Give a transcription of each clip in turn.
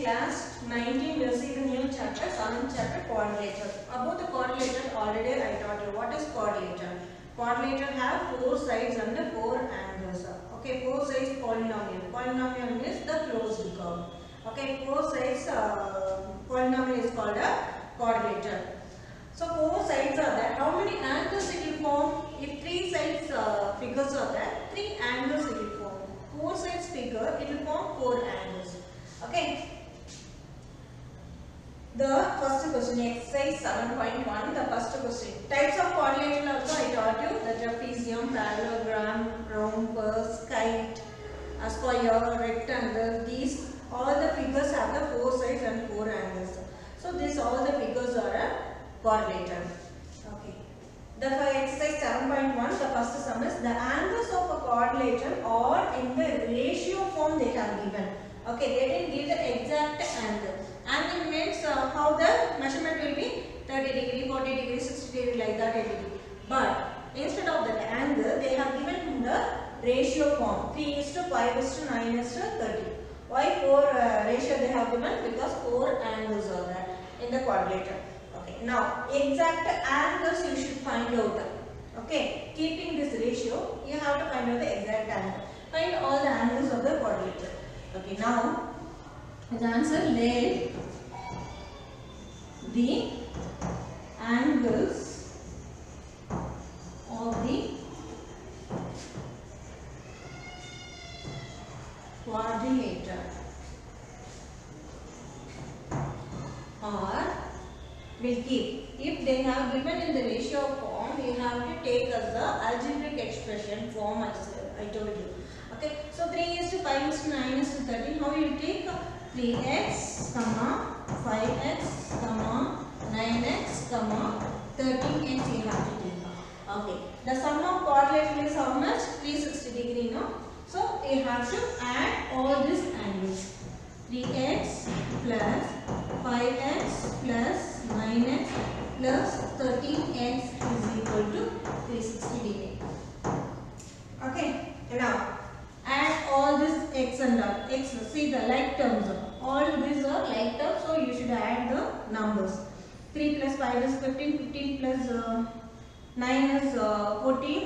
class 19 will see the new chapter, 7th chapter, quadrilateral. About the quadrilateral, already I taught you what is quadrilateral. Quadrilateral have 4 sides and 4 angles. Okay, 4 sides polynomial. Polynomial means the closed curve. Okay, 4 sides polynomial is called a quadrilateral. So 4 sides are there. How many angles it will form? If 3 sides figures are there, 3 angles it will form. 4 sides figure, it will form 4 angles. Okay. The first question, exercise 7.1, the first question. Types of quadrilateral also I taught you, the trapezium, parallelogram, rhombus, kite, a square, rectangle. These all the figures have the 4 sides and 4 angles. So these all the figures are a quadrilateral. Okay. The exercise 7.1, the first sum is the angles of a quadrilateral are in the ratio form they have given. Okay, they didn't give the exact angle. Angle means how the measurement will be 30 degree, 40 degree, 60 degree, like that it will be. But instead of that angle, they have given the ratio form 3:5:9:30. Why 4 ratio they have given? Because 4 angles are there in the quadrilateral. Okay, now exact angles you should find out. Okay, keeping this ratio, you have to find out the exact angle. Find all the angles of the quadrilateral. Okay, now the answer, let the angles of the quadrilateral are will keep. If they have given in the ratio form, you have to take as the algebraic expression form as I told you. Okay, so 3:5:9:13. How you take 3x, 5x, 9x, 13x you have to take. Okay, the sum of quadrilateral is how much? 360 degree, no? So you have to add all these angles. 3x plus 5x plus 9x plus 13x is equal to 360 degree. Okay, now add all this x and x. See the like terms. All these are like terms, so you should add the numbers. 3 plus 5 is 15. 15 plus 9 is 14.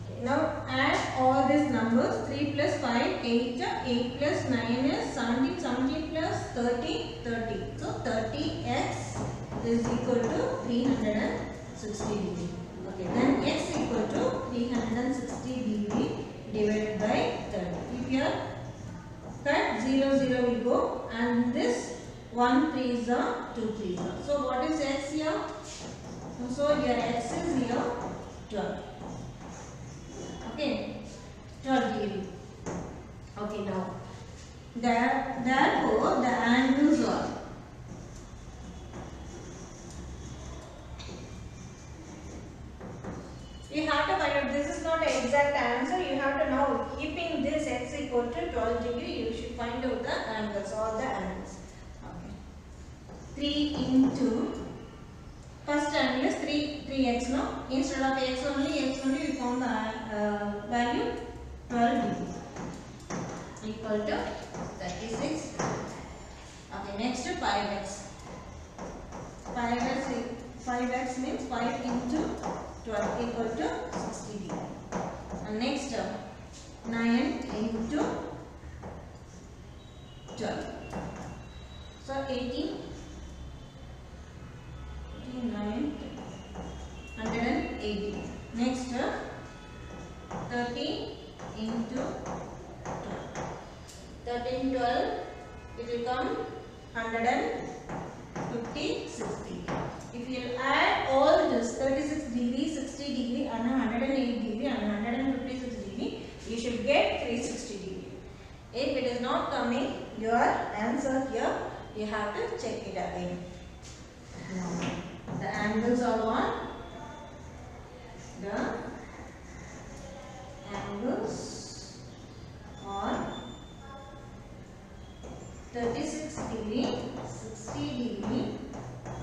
Okay, now add all these numbers. 3 plus 5, 8. 8 plus 9 is 17. 17 plus 30, 30. So 30x is equal to 360 degree. Okay, then x equal to 360 degree divided by 30. If you cut 0, 0 will go, and this 1 3s are 2 3s are. So what is x here? So your x is here 12. Okay, 12 degree. Okay, now therefore the angles are you have to find out. This is not an exact answer. You have to now, keeping this x equal to 12 degree, you should find out the angles, all the angles. Okay. 3 into first angle is 3x, no? Instead of x only we found the value 12 degree equal to 36. Okay, next to 5x. 5x means 5 into 12 equal to 60 degree. And next 9 into 12. So 18, 9, 180. Next 30 into 12. 13, 12, it will come 150, 60. If you add all this 36 degree, 60 degree and 108 degree and 156 degree, you should get 360 degree. If it is not coming, your answer here, you have to check it again. The angles are on. The angles are 36 degree, 60 degree,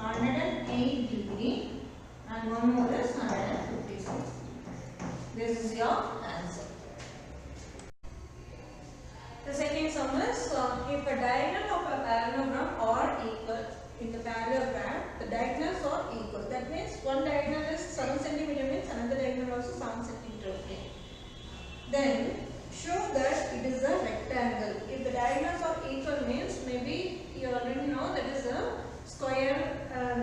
108 degree, and one more is 156. This is your answer. one is if a diagonal of a parallelogram are equal in the parallelogram, the diagonals are equal. That means one diagonal is 7 centimeter means another diagonal also 7 centimeter. Okay. Then show that it is a rectangle. If the diagonals are equal means maybe you already know that is a square,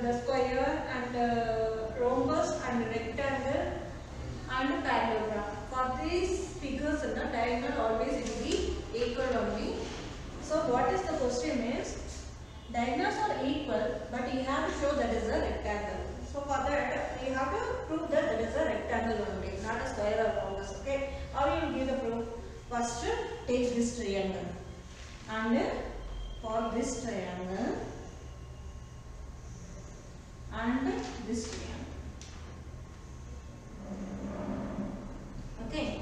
the square and rhombus and rectangle and parallelogram. For these figures in the diagonal always it will be equal only. So what is the question is, diagonals are equal but you have to show that is a rectangle. So for that you have to prove that that is a rectangle only, not a square or rhombus. Okay. How you will give the proof? First take this triangle and for this triangle and this triangle. Okay.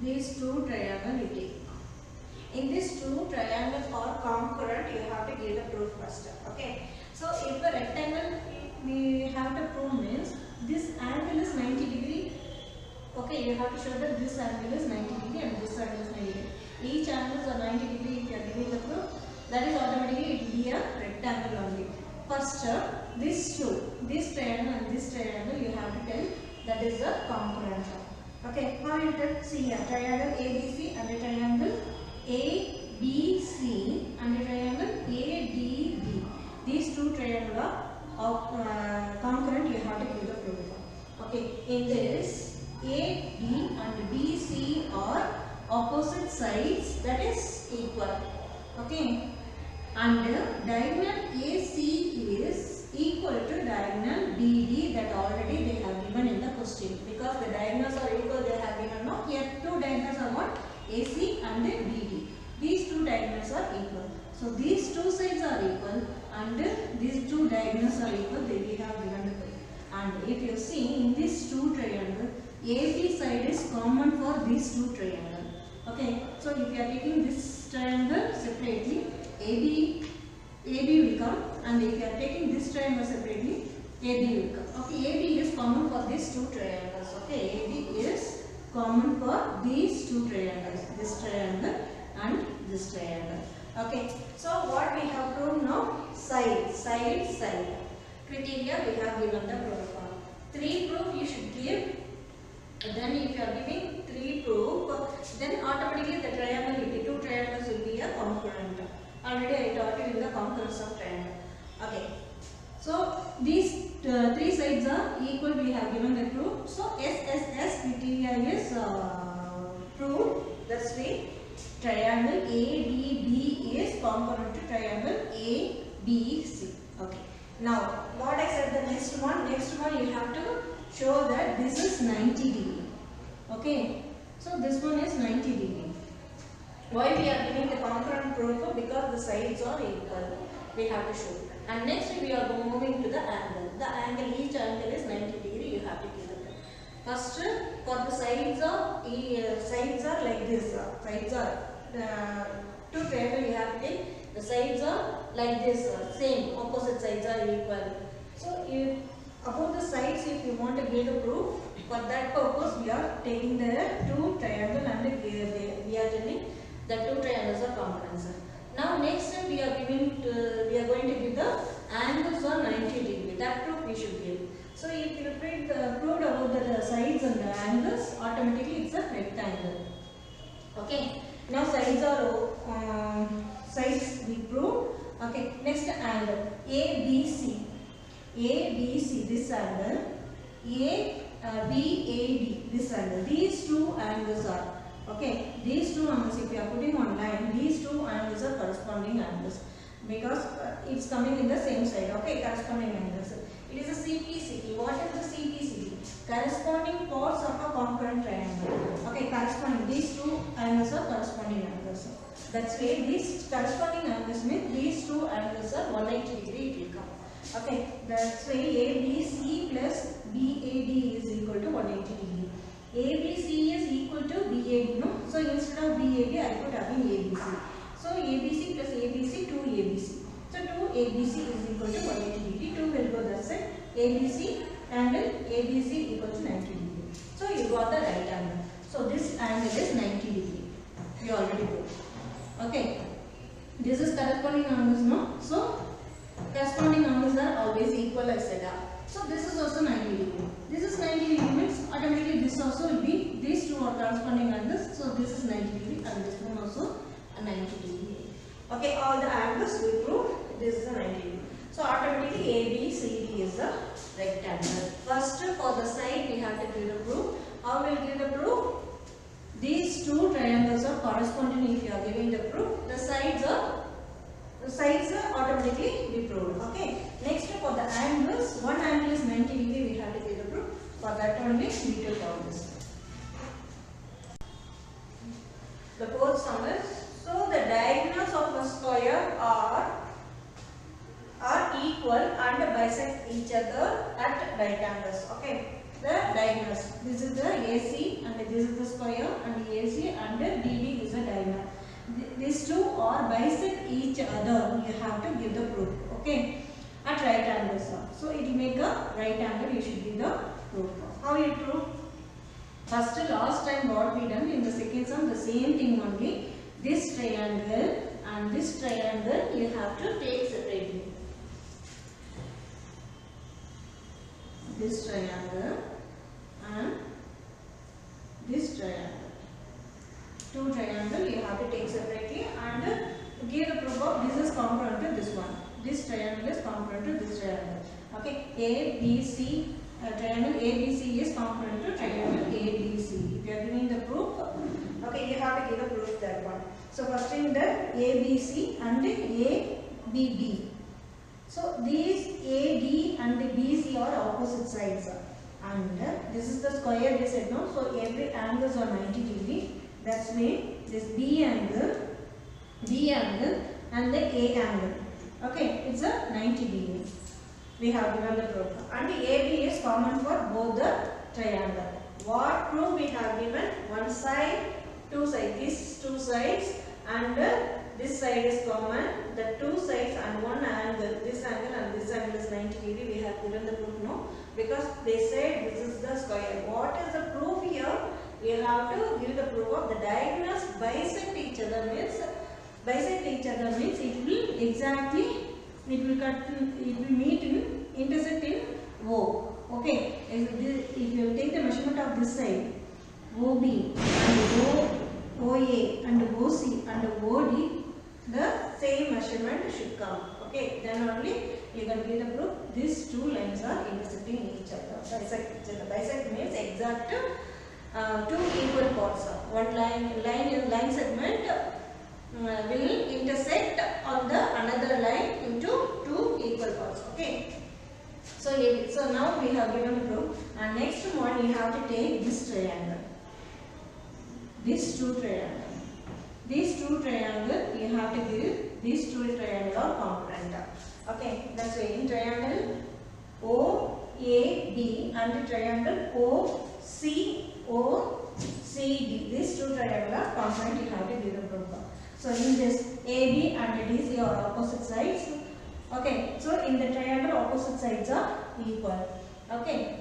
These two triangles you take. In these two triangles are congruent, you have to give the proof first. Okay. So if a rectangle we have to prove means this angle is 90 degree. Okay, you have to show that this angle is 90 degree and this angle is 90 degree. Each angle is 90 degree. If you are giving the proof, that is automatically it will be a rectangle only. First, this two, this triangle and this triangle, you have to tell that is a congruent. Okay, how you tell? See here, triangle ABC and a triangle ABC and a triangle ADB. These two triangles are congruent. You have to give the proof. Okay, in this AD and BC are opposite sides, that is equal. Okay, and diagonal AC is equal to diagonal BD that already they have given in the question. Because the diagonals are equal, they have given no. Here two diagonals are what? AC and BD. These two diagonals are equal. So these two sides are equal and these two diagonals are equal. They we have given the proof. And if you see in these two triangles, AB side is common for these two triangles. Okay. So if you are taking this triangle separately, AB will come, and if you are taking this triangle separately, AB will come. Okay, AB is common for these two triangles. Okay, AB is common for these two triangles, this triangle and this triangle. Okay, so what we have proved now? Side. Criteria we have given the proof. 3 proof you should give. Then if you are giving 3 proof, then automatically the triangle will be, two triangles will be a congruent. Already I taught you in the congruence of triangle. Okay. So these 3 sides are equal. We have given the proof. So SSS criteria is proved. That's why triangle ADB is congruent to triangle ABC. Okay. Now what I said, the next one you have to show that this is 90 degree. Okay. So this one is 90 degree. Why we are giving the congruent proof? Because the sides are equal. We have to show. And next we are moving to the angle. The angle, each angle is 90 degree. You have to give it. First, for the sides are like this. Sides are two triangles you have to take. The sides are like this. Same, opposite sides are equal. So if about the sides, if you want to give the proof, for that purpose we are taking the two triangles and we are telling the two triangles are congruent. Now next step we are going to give the angles are 90 degree. That proof we should give. So if you proved about the sides and the angles, automatically it's a rectangle. Okay. Now sides are sides we prove. Okay. Next angle ABC. ABC this angle. BAD this angle. These two angles are. Okay, these two angles, if you are putting on line, these two angles are corresponding angles because it's coming in the same side. Okay, corresponding angles. It is a CPCT. What is the CPCT? Corresponding parts of a congruent triangle. Okay, corresponding. These two angles are corresponding angles. That's why these corresponding angles mean these two angles are 180 degree. It will come. Okay, that's why ABC plus BAD is equal to 180 degree. ABC is equal to BAD, no? So instead of BAD, I put again ABC. So ABC plus ABC, 2ABC. So 2ABC is equal to 180 degree. 2 will go that side. ABC angle ABC equal to 90 degree. So you got the right angle. So this corresponding angles. So this is 90 degree and this one also a 90 degree. Okay, all the angles we proved. This is a 90 degree. So automatically ABCD is a rectangle. First for the side we have to give the proof. How will give the proof? These two triangles are corresponding. If you are giving the proof, the sides are automatically be proved. Okay. Next for the angles, one angle is 90 degree. We have to give the proof. For that only we need to count this. The fourth sum is, so the diagonals of a square are equal and bisect each other at right angles. Okay. The diagonals. This is the AC and this is the square, and AC and DB is a diagonal. These two are bisect each other. You have to give the proof. Okay. At right angles. So it will make a right angle. You should give the proof. How you prove? First, last time what we done in the second sum, the same thing only. This triangle and this triangle you have to take separately. This triangle and this triangle. Two triangle you have to take separately and give the proof of this is congruent to this one. This triangle is congruent to this triangle. Okay, ABC triangle ABC is congruent to triangle ABC. If you are giving the proof, okay, you have to give the proof that one. So first in the ABC and ABB. So these AD and BC are opposite sides, and this is the square we said no. So every angles are 90 degree. That's why this B angle and the A angle. Okay, it's a 90 degree. We have given the proof. And AB is common for both the triangle. What proof we have given? One side, two sides. These two sides and this side is common. The two sides and one angle. This angle and this angle is 90 degree. We have given the proof no. Because they said this is the square. What is the proof here? You have to give the proof of the diagonals bisect each other means it will exactly it will meet in intersect in O. Okay, if you take the measurement of this side OB and OA and OC and OD, the same measurement should come. Okay, then only you can give the proof. These two lines are intersecting each other. Bisect each other. Bisect means exact two equal parts. One line segment will intersect on the another line into two equal parts. Okay. So now we have given the proof, and next one you have to take this triangle. These two triangles you have to give. These two triangles are congruent. Okay, that's why in triangle OAB and triangle OCOCD, these two triangles are congruent. You have to give the proof. So in this AB and DC are opposite sides. Okay, so in the triangle opposite sides are equal. Okay,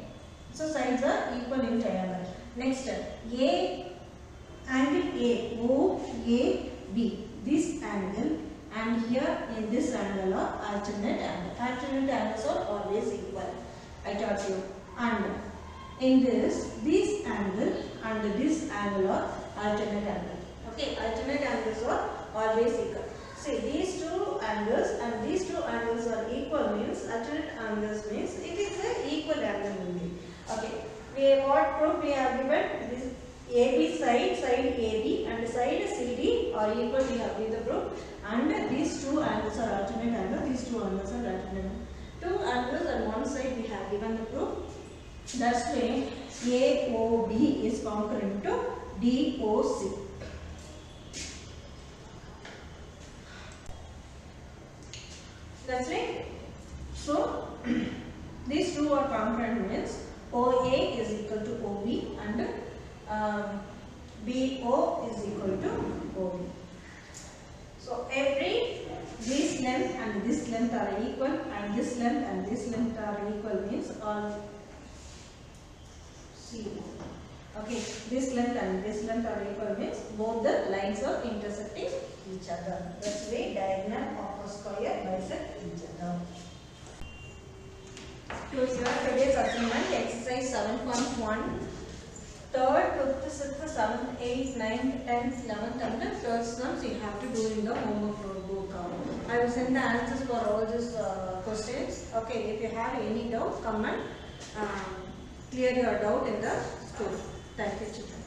so sides are equal in triangle. Next, angle AOAB. This angle and here in this angle are alternate angles. Alternate angles are always equal. I taught you. And in this angle and this angle are alternate angles. Okay, alternate angles are always equal. See, these two angles and these two angles are equal means alternate angles means it is an equal angle only. Okay, what proof we have given? This AB side AB and side CD are equal. We have given the proof. And these two angles are alternate angle. These two angles are alternate angle. Two angles on one side we have given the proof. That's why AOB is congruent to DOC. That's right. So these two are congruent means OA is equal to OB and BO is equal to OB. So this length and this length are equal, and this length and this length are equal means all C. Okay, this length and this length are equal means both the lines are intersecting each other. That's why diagonal of a square bisect each other. To your today's assignment, exercise 7.1, third, fifth, sixth, 7th, 8th, 9th, 10th, 11th and the first sums you have to do in the homework notebook. I will send the answers for all these questions. Okay, if you have any doubt, come and clear your doubt in the school. Thank you, children.